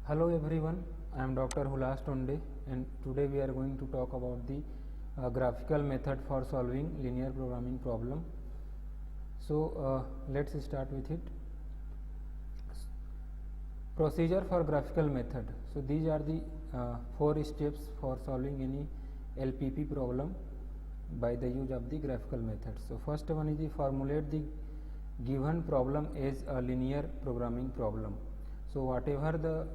Hello everyone, I am Dr. Hulas Tonde and today we are going to talk about the graphical method for solving linear programming problem. So let's start with it. Procedure for graphical method. So these are the 4 steps for solving any LPP problem by the use of the graphical method. So first one is the formulate the given problem as a linear programming problem. So whatever the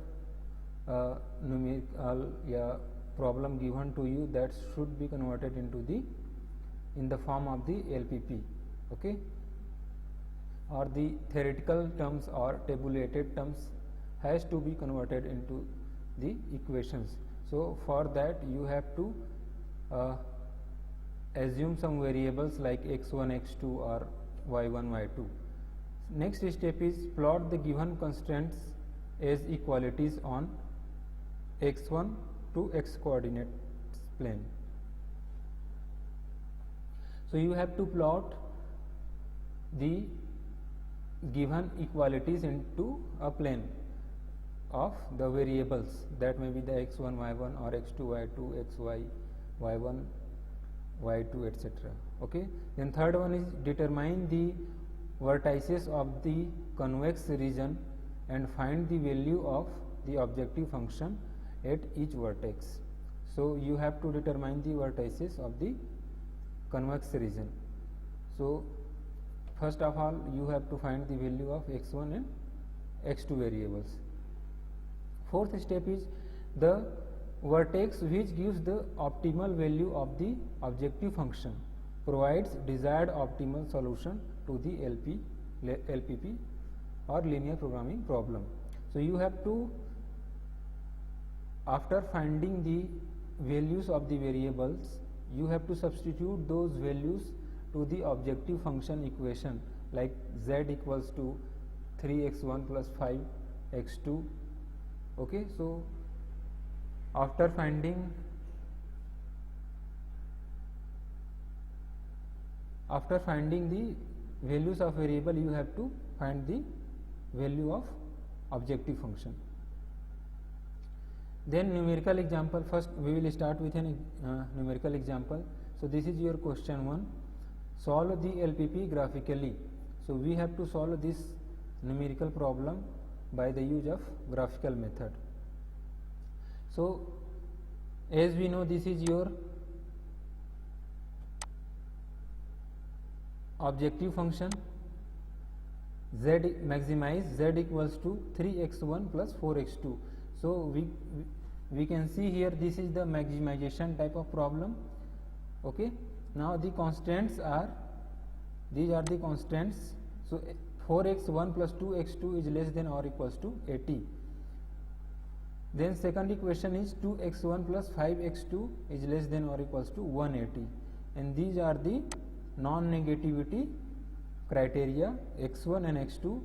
numerical problem given to you, that should be converted into the in the form of the LPP, okay, or the theoretical terms or tabulated terms has to be converted into the equations. So for that you have to assume some variables like x1, x2 or y1, y2. Next step is plot the given constraints as equalities on x1 to x coordinate plane. So you have to plot the given equalities into a plane of the variables, that may be the x1 y1 or x2 y2, xy y1 y2 etc. Okay. Then third one is determine the vertices of the convex region and find the value of the objective function at each vertex. So you have to determine the vertices of the convex region. So first of all you have to find the value of x1 and x2 variables. Fourth step is the vertex which gives the optimal value of the objective function provides desired optimal solution to the LPP or linear programming problem. So you have to, after finding the values of the variables, you have to substitute those values to the objective function equation, like z equals to 3x1 plus 5x2. Okay, so after finding the values of variable, you have to find the value of objective function. Then numerical example. First we will start with an numerical example. So this is your question 1. Solve the LPP graphically. So we have to solve this numerical problem by the use of graphical method. So as we know, this is your objective function z, maximize z equals to 3x1 plus 4x2. So we can see here this is the maximization type of problem. Okay. Now the constants are, these are the constants. So 4x1 plus 2x2 is less than or equals to 80. Then second equation is 2x1 plus 5x2 is less than or equals to 180, and these are the non-negativity criteria. x1 and x2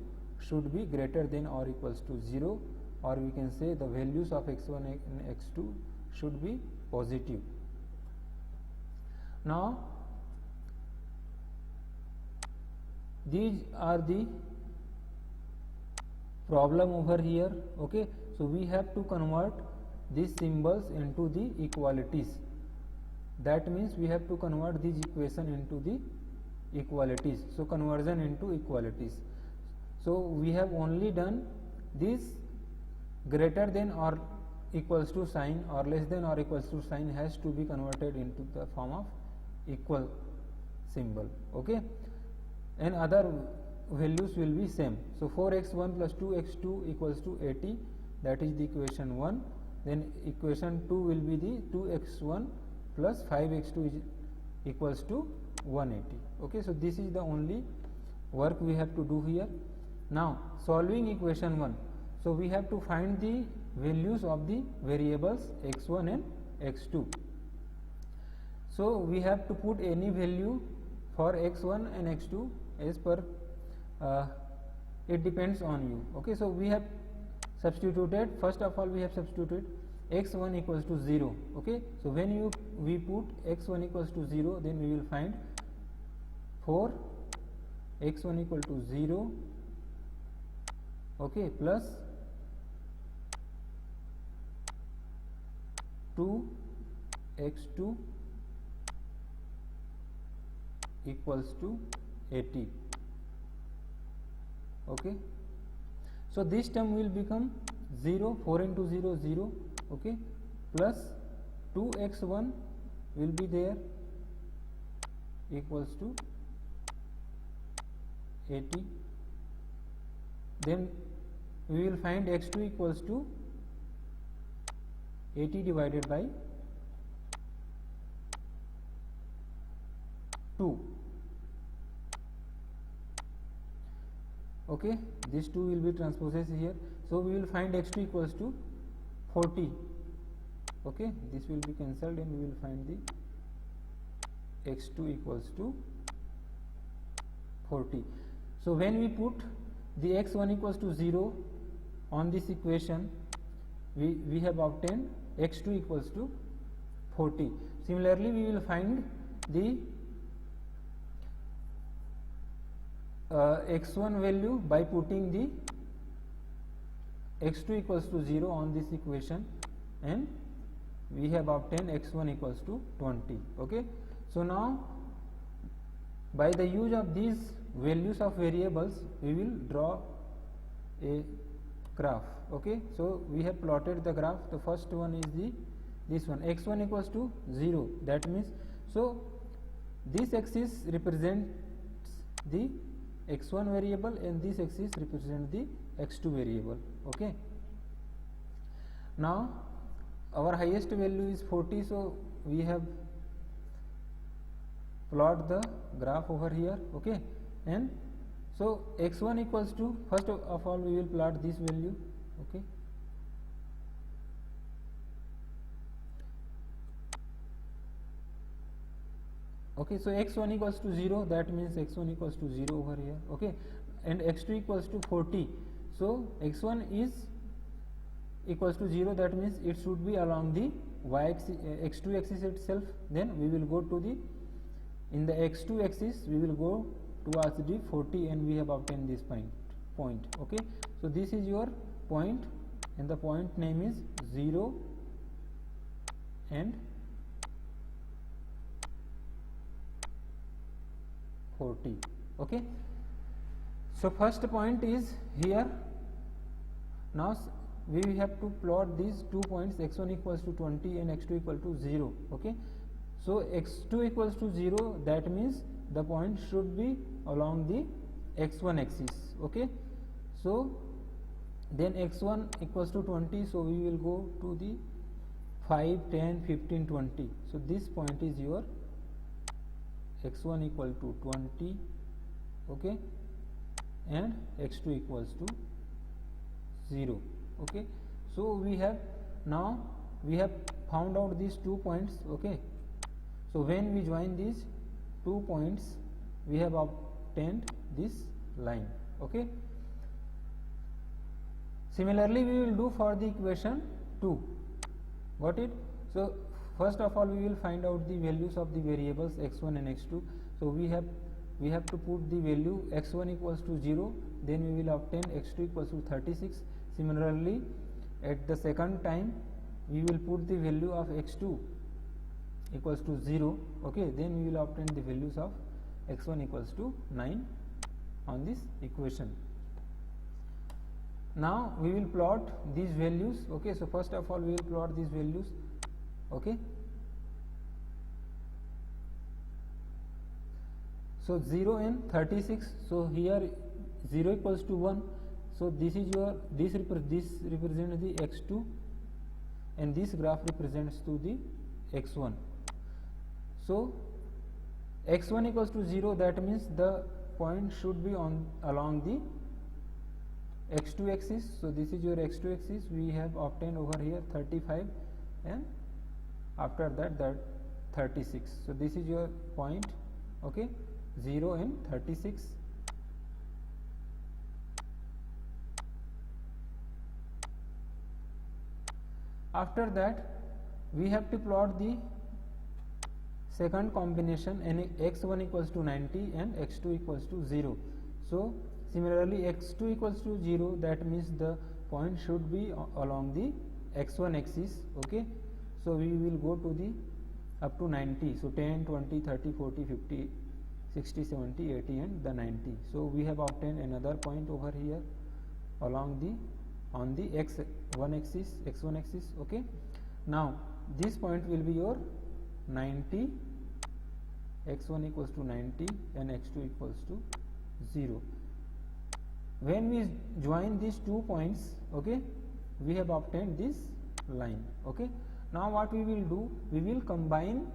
should be greater than or equals to 0, or we can say the values of x1 and x2 should be positive. Now these are the problem over here. Okay, so we have to convert these symbols into the equalities. That means we have to convert this equation into the equalities. So conversion into equalities. So we have only done this greater than or equals to sign or less than or equals to sign has to be converted into the form of equal symbol. Okay, and other values will be same. So 4x1 plus 2x2 equals to 80, that is the equation 1. Then equation 2 will be the 2x1 plus 5x2 is equals to 180. Okay, so this is the only work we have to do here. Now solving equation 1. So we have to find the values of the variables x1 and x2. So we have to put any value for x1 and x2 as per it depends on you. Okay, so we have substituted, first of all we have substituted x1 equals to 0. Okay, so when we put x1 equals to 0, then we will find 4 x1 equal to 0, okay, plus 2x2 equals to 80. Okay, so this term will become 0, 4 into 0 0, okay, plus 2x1 will be there equals to 80. Then we will find x2 equals to 80 divided by 2. Okay, this 2 will be transposed here, so we will find x2 equals to 40. Okay, this will be cancelled and we will find the x2 equals to 40. So when we put the x1 equals to 0 on this equation, we have obtained x2 equals to 40. Similarly, we will find the x1 value by putting the x2 equals to 0 on this equation, and we have obtained x1 equals to 20. Okay, so now by the use of these values of variables, we will draw a graph. Okay, so we have plotted the graph. The first one is this one, x1 equals to 0. That means, so this axis represents the x1 variable and this axis represents the x2 variable. Okay, now our highest value is 40, so we have plot the graph over here. Okay, and so x1 equals to, first of all we will plot this value. Okay, okay, so x1 equals to 0, that means x1 equals to 0 over here. Okay, and x2 equals to 40, so x1 is equals to 0, that means it should be along the y axis, x2 axis itself. Then we will go to the, in the x2 axis we will go towards the 40 and we have obtained this point. Okay, so this is your point and the point name is 0 and 40. Okay, so first point is here. Now we have to plot these 2 points, x1 equals to 20 and x2 equal to 0. Okay, so x2 equals to 0, that means the point should be along the x1 axis. Okay, so then x1 equals to 20, so we will go to the 5, 10, 15, 20. So this point is your x1 equal to 20, okay, and x2 equals to 0. Okay, so we have, now we have found out these 2 points. Okay, so when we join these 2 points, we have obtained this line. Okay, similarly we will do for the equation 2. Got it? So first of all we will find out the values of the variables x1 and x2. So we have to put the value x1 equals to 0, then we will obtain x2 equals to 36. Similarly, at the second time we will put the value of x2 equals to 0. Okay, then we will obtain the values of x1 equals to 9 on this equation. Now we will plot these values. Okay, so first of all we will plot these values. Okay, so 0 and 36. So here 0 equals to 1. So this is your, this represents the x2 and this graph represents to the x1. So x1 equals to 0, that means the point should be on along the x2 axis. So this is your x2 axis. We have obtained over here 35 and after that 36. So this is your point. Okay, 0 and 36. After that we have to plot the second combination, and x1 equals to 90 and x2 equals to 0. So similarly x2 equals to 0, that means the point should be along the x1 axis. Okay, so we will go to the up to 90. So 10, 20, 30, 40, 50, 60, 70, 80 and the 90. So we have obtained another point over here along the on the x1 axis. Okay, now this point will be your 90, x1 equals to 90 and x2 equals to 0. When we join these 2 points, okay, we have obtained this line. Okay, now what we will do, we will combine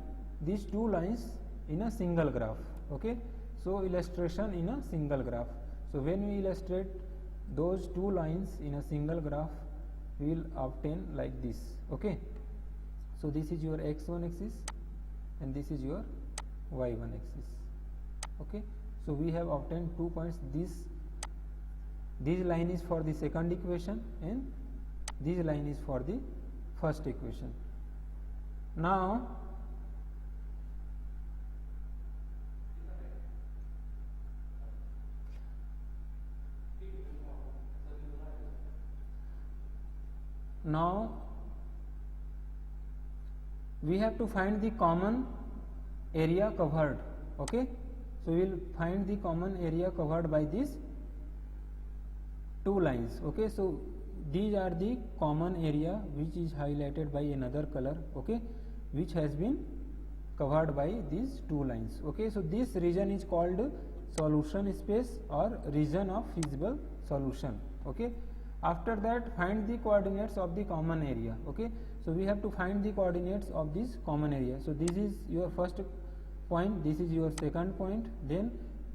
these 2 lines in a single graph. Okay, so illustration in a single graph. So when we illustrate those 2 lines in a single graph, we will obtain like this. Okay, so this is your x1 axis and this is your y1 axis. Okay, so we have obtained 2 points. This line is for the second equation and this line is for the first equation. Now we have to find the common area covered. Okay, so we will find the common area covered by these 2 lines. Okay, so these are the common area which is highlighted by another color. Okay, which has been covered by these 2 lines. Okay, so this region is called solution space or region of feasible solution. Okay, after that find the coordinates of the common area. Okay, so we have to find the coordinates of this common area. So this is your first point, this is your second point, then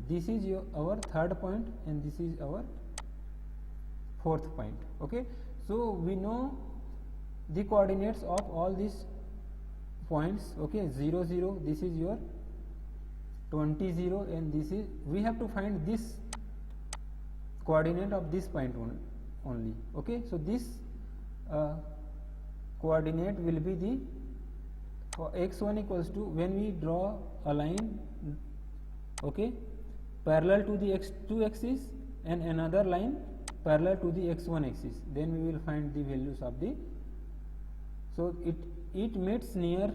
this is our third point and this is our fourth point. Okay, so we know the coordinates of all these points. Okay, 0 0, this is your 20 0 and this is, we have to find this coordinate of this point only. Okay, so this coordinate will be the, for x1 equals to, when we draw a line, okay, parallel to the x2 axis and another line parallel to the x1 axis, then we will find the values of the, so it meets near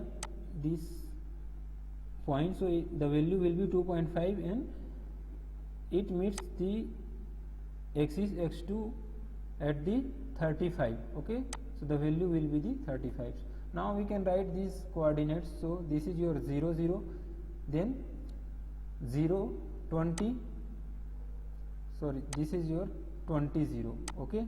this point, so the value will be 2.5 and it meets the axis x2 at the 35. Okay, so the value will be the 35. Now we can write these coordinates. So this is your 0 0, then 0 20, sorry, this is your 20 0. Okay,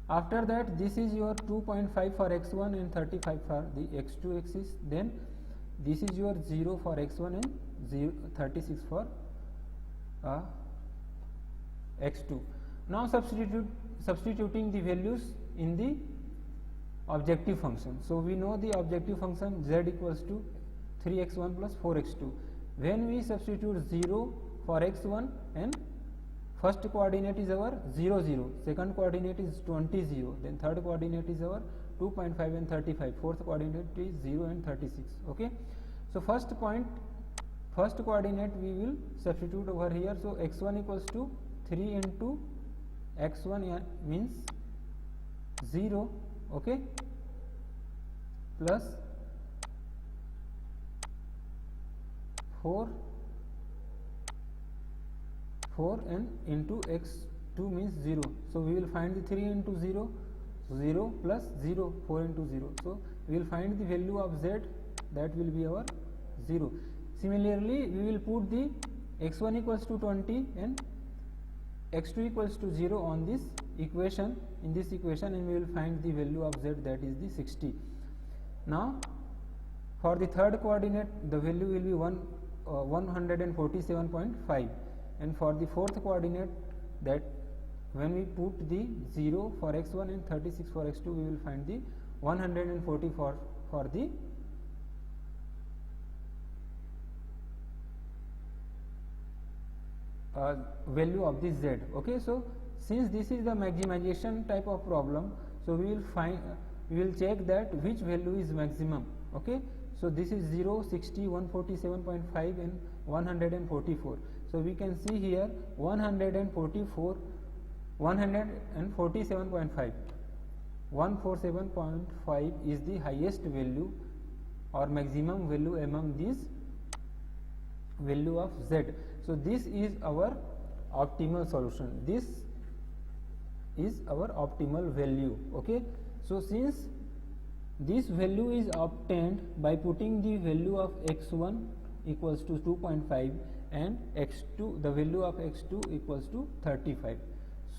after that this is your 2.5 for x1 and 35 for the x2 axis, then this is your 0 for x1 and 36 for x2. Now substituting the values in the objective function. So we know the objective function z equals to 3x1 plus 4x2. When we substitute 0 for x1 and first coordinate is our 0 0, second coordinate is 20 0, then third coordinate is our 2.5 and 35, fourth coordinate is 0 and 36. Okay, so first coordinate we will substitute over here. So x1 equals to 3 into x1 means 0, okay, plus 4 and into x2 means 0. So we will find the 3 into 0, 0 plus 0, 4 into 0. So we will find the value of z, that will be our 0. Similarly, we will put the x1 equals to 20 and x2 equals to 0 on this equation, in this equation, and we will find the value of z, that is the 60. Now for the third coordinate the value will be 147.5, and for the fourth coordinate, that when we put the 0 for x1 and 36 for x2, we will find the 144 for the value of this z. Okay, so since this is the maximization type of problem, so we will check that which value is maximum. Okay, so this is 0, 60, 147.5 and 144. So we can see here 144 147.5. 147.5 is the highest value or maximum value among these value of z. So this is our optimal solution. This is our optimal value. Okay. So since this value is obtained by putting the value of x1 equals to 2.5 and x2, the value of x2 equals to 35.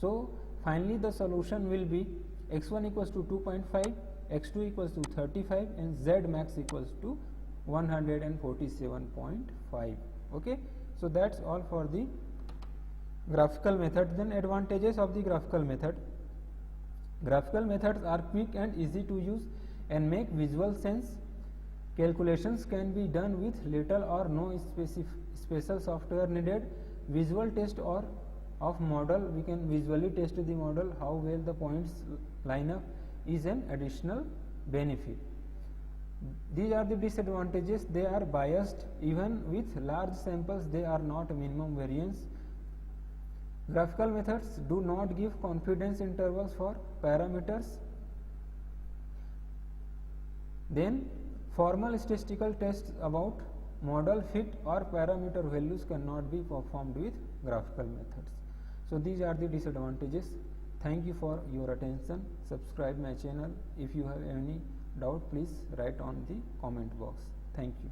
So finally the solution will be x1 equals to 2.5, x2 equals to 35 and z max equals to 147.5. Okay. So that's all for the graphical method. Then advantages of the graphical method. Graphical methods are quick and easy to use and make visual sense. Calculations can be done with little or no special software needed. Visual test or of model, we can visually test the model how well the points line up is an additional benefit. These are the disadvantages. They are biased. Even with large samples, they are not minimum variance. Graphical methods do not give confidence intervals for parameters. Then formal statistical tests about model fit or parameter values cannot be performed with graphical methods. So these are the disadvantages. Thank you for your attention. Subscribe my channel. If you have any doubt, please write on the comment box. Thank you.